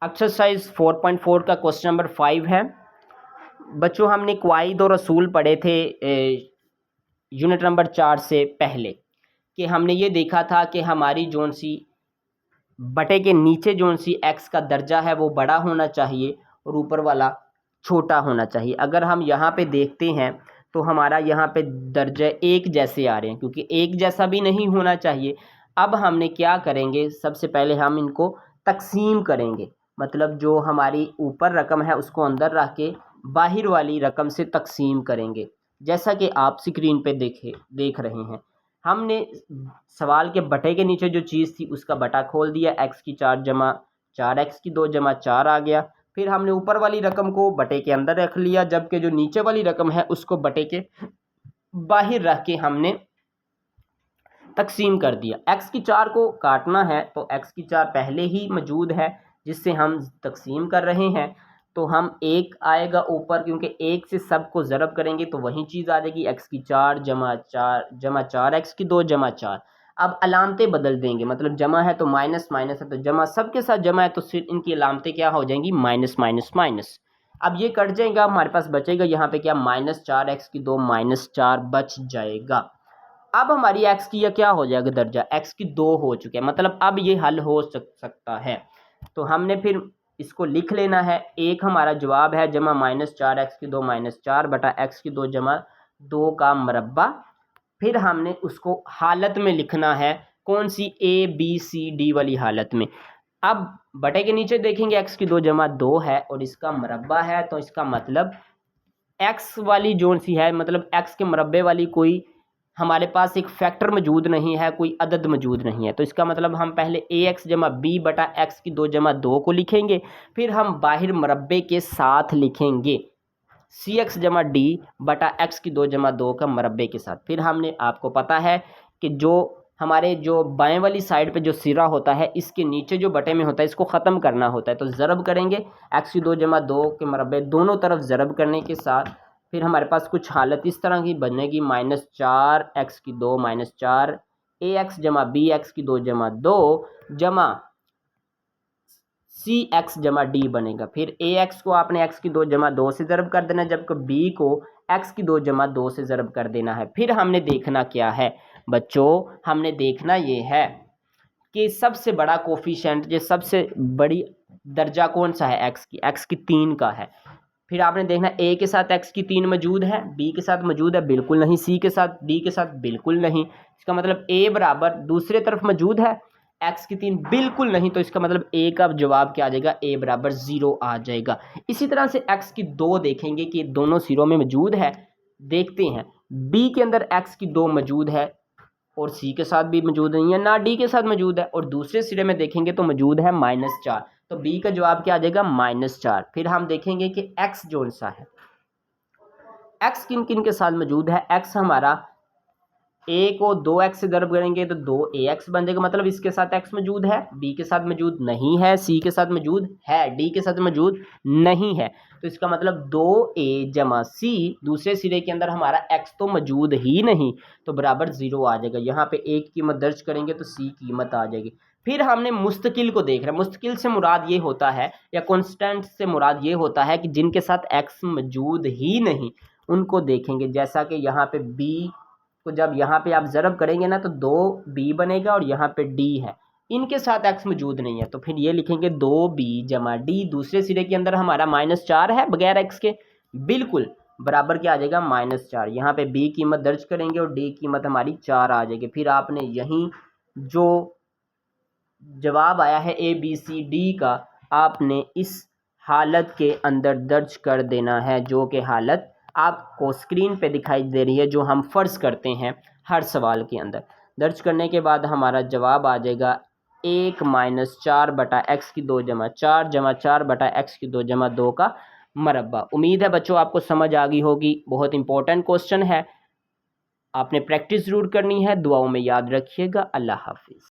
Exercise 4.4 का question number 5 है। बच्चों हमने क्वाइद और असूल पढ़े थे यूनिट नंबर 4 से पहले कि हमने ये देखा था कि हमारी जोन सी बटे के नीचे जोन सी एक्स का दर्जा है वो बड़ा होना चाहिए और ऊपर वाला छोटा होना चाहिए। अगर हम यहाँ पे देखते हैं तो हमारा यहाँ पे दर्जे एक जैसे आ रहे हैं, क्योंकि एक जैसा भी नहीं होना चाहिए। अब हमने क्या करेंगे, सबसे पहले हम इनको तकसीम करेंगे, मतलब जो हमारी ऊपर रकम है उसको अंदर रख के बाहर वाली रकम से तकसीम करेंगे, जैसा कि आप स्क्रीन पे देख रहे हैं। हमने सवाल के बटे के नीचे जो चीज़ थी उसका बटा खोल दिया, एक्स की 4 जमा 4 एक्स की 2 जमा 4 आ गया। फिर हमने ऊपर वाली रकम को बटे के अंदर रख लिया, जबकि जो नीचे वाली रकम है उसको बटे के बाहर रख के हमने तकसीम कर दिया। एक्स की 4 को काटना है तो एक्स की 4 पहले ही मौजूद है जिससे हम तकसीम कर रहे हैं, तो हम एक आएगा ऊपर, क्योंकि एक से सब को ज़रब करेंगे तो वही चीज़ आ जाएगी, एक्स की 4 जमा 4 एक्स की 2 जमा 4। अब अलामतें बदल देंगे, मतलब जमा है तो माइनस, माइनस है तो जमा, सबके साथ जमा है तो सिर्फ इनकी अलामतें क्या हो जाएंगी, माइनस माइनस माइनस। अब ये कट जाएगा, हमारे पास बचेगा यहाँ पे क्या, माइनस 4 एक्स की 2 माइनस 4 बच जाएगा। अब हमारी एक्स की यह क्या हो जाएगा, दर्जा एक्स की 2 हो चुके हैं, मतलब अब ये हल हो सकता है। तो हमने फिर इसको लिख लेना है, एक हमारा जवाब है जमा माइनस 4 एक्स की 2 माइनस 4 बटा एक्स की 2 जमा 2 का मरबा। फिर हमने उसको हालत में लिखना है, कौन सी, ए बी सी डी वाली हालत में। अब बटे के नीचे देखेंगे एक्स की 2 जमा 2 है और इसका मरबा है, तो इसका मतलब एक्स वाली जोन सी है, मतलब एक्स के मरबे वाली कोई हमारे पास एक फैक्टर मौजूद नहीं है, कोई अदद मौजूद नहीं है। तो इसका मतलब हम पहले ए एक्स जमा बी बटा एक्स की 2 जमा 2 को लिखेंगे, फिर हम बाहर मरबे के साथ लिखेंगे सी एक्स जमा डी बटा एक्स की 2 जमा 2 का मरबे के साथ। फिर हमने, आपको पता है कि जो हमारे जो बाएं वाली साइड पे जो सिरा होता है इसके नीचे जो बटे में होता है इसको ख़त्म करना होता है, तो ज़रब करेंगे एक्स की 2 जमा 2 के मरबे दोनों तरफ ज़रब करने के साथ फिर हमारे पास कुछ हालत इस तरह की बनेगी, माइनस 4 एक्स की 2 माइनस 4 ए एक्स जमा बी एक्स की 2 जमा 2 जमा सी एक्स जमा डी बनेगा। फिर ए एक्स को आपने एक्स की 2 जमा 2 से ज़रब कर देना, जबकि बी को एक्स की 2 जमा 2 से ज़रब कर देना है। फिर हमने देखना क्या है बच्चों, हमने देखना ये है कि सबसे बड़ा कोफिशिएंट, जो सबसे बड़ी दर्जा कौन सा है, एक्स की 3 का है। फिर आपने देखना ए के साथ एक्स की 3 मौजूद है, बी के साथ मौजूद है बिल्कुल नहीं, सी के साथ डी के साथ बिल्कुल नहीं। इसका मतलब ए बराबर दूसरे तरफ मौजूद है एक्स की 3 बिल्कुल नहीं, तो इसका मतलब ए का जवाब क्या आ जाएगा, ए बराबर 0 आ जाएगा। इसी तरह से एक्स की 2 देखेंगे कि दोनों सिरों में मौजूद है, देखते हैं बी के अंदर एक्स की 2 मौजूद है और सी के साथ भी मौजूद नहीं है, ना डी के साथ मौजूद है, और दूसरे सिरे में देखेंगे तो मौजूद है माइनस 4, तो बी का जवाब क्या आ जाएगा, माइनस 4। फिर हम देखेंगे कि एक्स जोन सा है, एक्स किन किन के साथ मौजूद है, एक्स हमारा ए को 2x से ज़रब करेंगे तो 2ax बन जाएगा, मतलब इसके साथ x मौजूद है, b के साथ मौजूद नहीं है, c के साथ मौजूद है, d के साथ मौजूद नहीं है, तो इसका मतलब 2a जमा c, दूसरे सिरे के अंदर हमारा x तो मौजूद ही नहीं, तो बराबर 0 आ जाएगा। यहाँ पे a की कीमत दर्ज करेंगे तो c कीमत आ जाएगी। फिर हमने मुस्तकिल को देख रहा है, मुस्तकिल से मुराद ये होता है, या कॉन्स्टेंट से मुराद ये होता है कि जिनके साथ x मौजूद ही नहीं उनको देखेंगे, जैसा कि यहाँ पे b तो जब यहाँ पे आप ज़रब करेंगे ना तो 2b बनेगा और यहाँ पे d है, इनके साथ x मौजूद नहीं है, तो फिर ये लिखेंगे 2b जमा d, दूसरे सिरे के अंदर हमारा माइनस 4 है बगैर x के, बिल्कुल बराबर क्या आ जाएगा, माइनस 4। यहाँ पे b कीमत दर्ज करेंगे और d कीमत हमारी 4 आ जाएगी। फिर आपने यहीं जो जवाब आया है ए बी सी डी का, आपने इस हालत के अंदर दर्ज कर देना है, जो कि हालत आपको स्क्रीन पे दिखाई दे रही है, जो हम फ़र्ज़ करते हैं हर सवाल के अंदर। दर्ज करने के बाद हमारा जवाब आ जाएगा 1 माइनस 4 बटा एक्स की 2 जमा 4 जमा 4 बटा एक्स की 2 जमा 2 का मरबा। उम्मीद है बच्चों आपको समझ आ गई होगी, बहुत इंपॉर्टेंट क्वेश्चन है, आपने प्रैक्टिस ज़रूर करनी है। दुआओं में याद रखिएगा। अल्लाह हाफिज़।